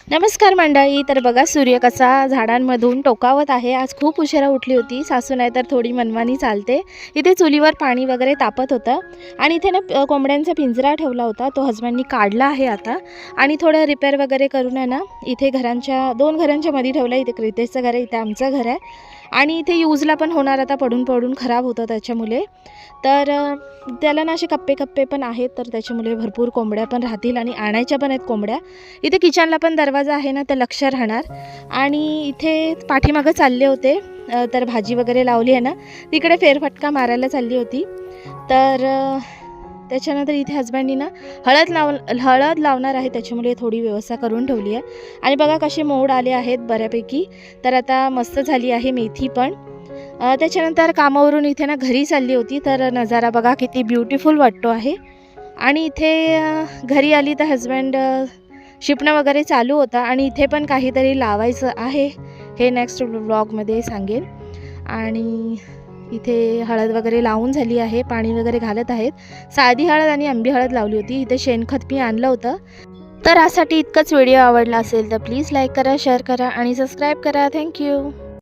नमस्कार मंडळी. तर बघा सूर्य कसा झाडांमधून टोकावत आहे. आज खूप उशिरा उठली होती सासू, नाही तर थोडी मनमानी चालते. इथे चुलीवर पाणी वगैरे तापत होतं आणि इथे ना कोंबड्यांचा पिंजरा ठेवला होता, तो हजबंडनी काढला आहे आता आणि थोडं रिपेअर वगैरे करून आहे ना इथे दोन घरांच्या मध्ये ठेवला. इथे क्रितेशचं घर आहे, इथे आमचं घर आहे आणि इथे यूजला पण होणार, आता पडून पडून खराब होतं त्याच्यामुळे. तर त्याला ना असे कप्पे कप्पे पण आहेत, तर त्याच्यामुळे भरपूर कोंबड्या पण राहतील आणि आणायच्या पण आहेत कोंबड्या. इथे किचनला पण दरवाजा आहे ना, तर लक्ष राहणार. आणि इथे पाठीमागं चालले होते, तर भाजी वगैरे लावली आहे ना, तिकडे फेरफटका मारायला चालली होती. तर त्याच्यानंतर इथे हजबंडनी ना हळद लावणार आहे, त्याच्यामुळे थोडी व्यवस्था करून ठेवली आहे. आणि बघा कसे मोड आले आहेत बऱ्यापैकी. तर आता मस्त झाली आहे मेथी पण. त्याच्यानंतर कामावरून इथे ना घरी चालली होती, तर नजारा बघा किती ब्युटिफुल वाटतो आहे. आणि इथे घरी आली तर हजबंड शिपणं वगैरे चालू होता आणि इथे पण काहीतरी लावायचं आहे, हे नेक्स्ट व्लॉगमध्ये सांगेल. आणि इथे हळद वगैरे लावून झाली आहे, पाणी वगैरे घालत आहेत. साधी हळद आणि आंबी हळद लावली होती. इथे शेणखत मी आणलं होतं. तर यासाठी इतकंच. व्हिडिओ आवडला असेल तर प्लीज लाईक करा, शेअर करा आणि सबस्क्राईब करा. थँक्यू.